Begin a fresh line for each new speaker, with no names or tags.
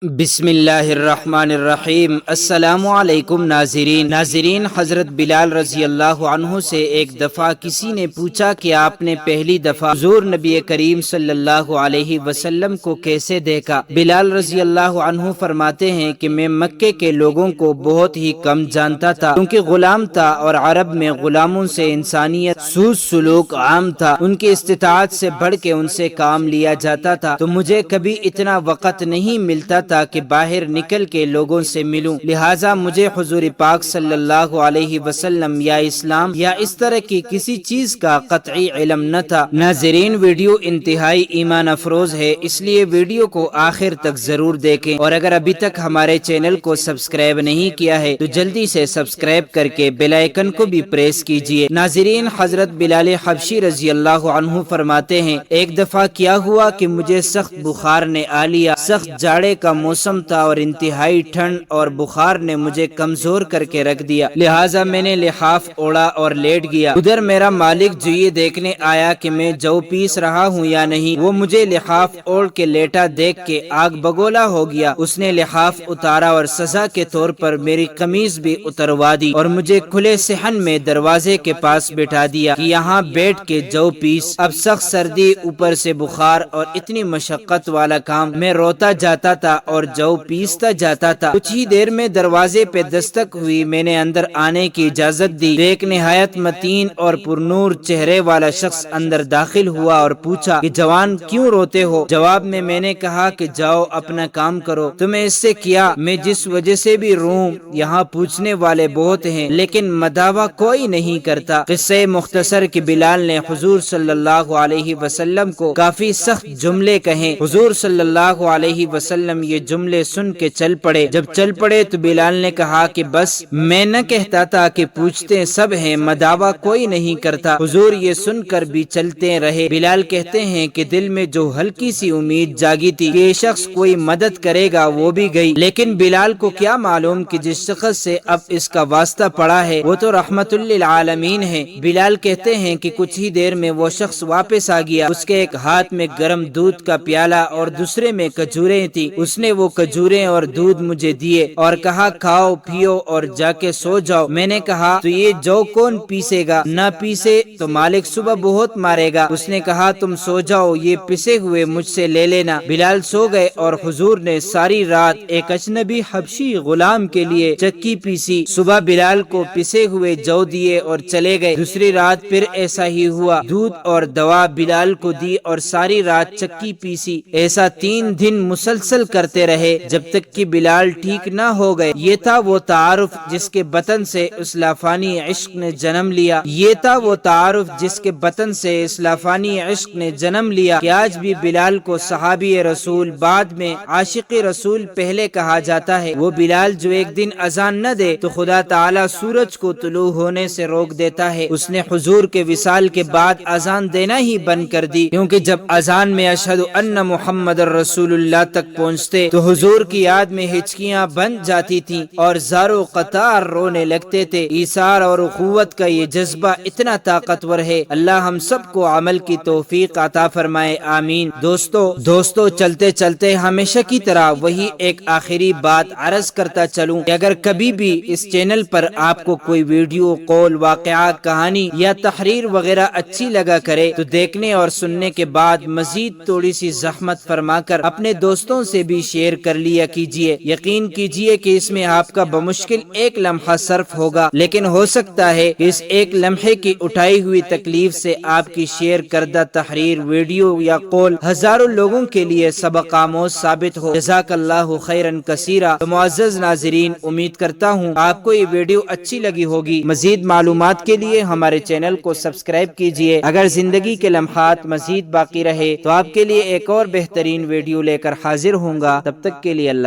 بسم اللہ الرحمن الرحیم۔ السلام علیکم ناظرین، حضرت بلال رضی اللہ عنہ سے ایک دفعہ کسی نے پوچھا کہ آپ نے پہلی دفعہ حضور نبی کریم صلی اللہ علیہ وسلم کو کیسے دیکھا؟ بلال رضی اللہ عنہ فرماتے ہیں کہ میں مکے کے لوگوں کو بہت ہی کم جانتا تھا، کیونکہ غلام تھا اور عرب میں غلاموں سے انسانیت سوز سلوک عام تھا، ان کی استطاعت سے بڑھ کے ان سے کام لیا جاتا تھا، تو مجھے کبھی اتنا وقت نہیں ملتا کہ باہر نکل کے لوگوں سے ملوں، لہٰذا مجھے حضور پاک صلی اللہ علیہ وسلم یا اسلام یا اس طرح کی کسی چیز کا قطعی علم نہ تھا۔ ناظرین، ویڈیو انتہائی ایمان افروز ہے، اس لیے ویڈیو کو آخر تک ضرور دیکھیں، اور اگر ابھی تک ہمارے چینل کو سبسکرائب نہیں کیا ہے تو جلدی سے سبسکرائب کر کے بیل آئیکن کو بھی پریس کیجیے۔ ناظرین، حضرت بلال حبشی رضی اللہ عنہ فرماتے ہیں، ایک دفعہ کیا ہوا کہ مجھے سخت بخار نے آ لیا، سخت جاڑے کا موسم تھا اور انتہائی ٹھنڈ اور بخار نے مجھے کمزور کر کے رکھ دیا، لہٰذا میں نے لحاف اوڑا اور لیٹ گیا۔ ادھر میرا مالک جو یہ دیکھنے آیا کہ میں جو پیس رہا ہوں یا نہیں، وہ مجھے لحاف اوڑ کے لیٹا دیکھ کے آگ بگولا ہو گیا۔ اس نے لحاف اتارا اور سزا کے طور پر میری قمیض بھی اتروا دی اور مجھے کھلے صحن میں دروازے کے پاس بٹھا دیا کہ یہاں بیٹھ کے جو پیس۔ اب سخت سردی، اوپر سے بخار اور اتنی مشقت والا کام، میں روتا جاتا تھا اور جو پیستا جاتا تھا۔ کچھ ہی دیر میں دروازے پہ دستک ہوئی، میں نے اندر آنے کی اجازت دی۔ ایک نہایت متین اور پرنور چہرے والا شخص اندر داخل ہوا اور پوچھا کہ جوان کیوں روتے ہو؟ جواب میں نے کہا کہ جاؤ اپنا کام کرو، تمہیں اس سے کیا؟ میں جس وجہ سے بھی روں، یہاں پوچھنے والے بہت ہیں لیکن مداوا کوئی نہیں کرتا۔ قصے مختصر کہ بلال نے حضور صلی اللہ علیہ وسلم کو کافی سخت جملے کہیں۔ حضور صلی اللہ علیہ وسلم یہ جملے سن کے چل پڑے۔ جب چل پڑے تو بلال نے کہا کہ بس میں نہ کہتا تھا کہ پوچھتے سب ہیں، مداوا کوئی نہیں کرتا۔ حضور یہ سن کر بھی چلتے رہے۔ بلال کہتے ہیں کہ دل میں جو ہلکی سی امید جاگی تھی کہ یہ شخص کوئی مدد کرے گا وہ بھی گئی، لیکن بلال کو کیا معلوم کہ جس شخص سے اب اس کا واسطہ پڑا ہے وہ تو رحمت للعالمین ہے۔ بلال کہتے ہیں کہ کچھ ہی دیر میں وہ شخص واپس آ گیا، اس کے ایک ہاتھ میں گرم دودھ کا پیالہ اور دوسرے میں کھجوریں تھی۔ اس نے وہ کھجوریں اور دودھ مجھے دیے اور کہا کھاؤ پیو اور جا کے سو جاؤ۔ میں نے کہا تو یہ جو کون پیسے گا؟ نہ پیسے تو مالک صبح بہت مارے گا۔ اس نے کہا تم سو جاؤ، یہ پسے ہوئے مجھ سے لے لینا۔ بلال سو گئے اور حضور نے ساری رات ایک اجنبی حبشی غلام کے لیے چکی پیسی۔ صبح بلال کو پسے ہوئے جو دیے اور چلے گئے۔ دوسری رات پھر ایسا ہی ہوا، دودھ اور دوا بلال کو دی اور ساری رات چکی پیسی۔ ایسا 3 دن مسلسل کرتے رہے جب تک کہ بلال ٹھیک نہ ہو گئے۔ یہ تھا وہ تعارف جس کے بطن سے اس لافانی عشق نے جنم لیا۔ یہ تھا وہ تعارف جس کے بطن سے اس لافانی عشق نے جنم لیا کہ آج بھی بلال کو صحابی رسول، بعد میں عاشق رسول پہلے کہا جاتا ہے۔ وہ بلال جو ایک دن اذان نہ دے تو خدا تعالی سورج کو طلوع ہونے سے روک دیتا ہے۔ اس نے حضور کے وصال کے بعد اذان دینا ہی بند کر دی، کیونکہ جب اذان میں اشہد ان محمد رسول اللہ تک پہنچتے تو حضور کی یاد میں ہچکیاں بن جاتی تھیں اور زارو قطار رونے لگتے تھے۔ ایثار اور اخوت کا یہ جذبہ اتنا طاقتور ہے، اللہ ہم سب کو عمل کی توفیق عطا فرمائے، آمین۔ دوستو چلتے چلتے ہمیشہ کی طرح وہی ایک آخری بات عرض کرتا چلوں کہ اگر کبھی بھی اس چینل پر آپ کو کوئی ویڈیو، قول، واقعہ، کہانی یا تحریر وغیرہ اچھی لگا کرے تو دیکھنے اور سننے کے بعد مزید تھوڑی سی زحمت فرما کر اپنے دوستوں سے بھی شیئر کر لیا کیجیے۔ یقین کیجیے کہ اس میں آپ کا بمشکل ایک لمحہ صرف ہوگا، لیکن ہو سکتا ہے کہ اس ایک لمحے کی اٹھائی ہوئی تکلیف سے آپ کی شیئر کردہ تحریر، ویڈیو یا قول ہزاروں لوگوں کے لیے سبق آموز ثابت ہو۔ جزاک اللہ خیرن کثیرا۔ تو معزز ناظرین، امید کرتا ہوں آپ کو یہ ویڈیو اچھی لگی ہوگی۔ مزید معلومات کے لیے ہمارے چینل کو سبسکرائب کیجیے۔ اگر زندگی کے لمحات مزید باقی رہے تو آپ کے لیے ایک اور بہترین ویڈیو لے کر حاضر ہوں گا۔ تب تک کے لیے اللہ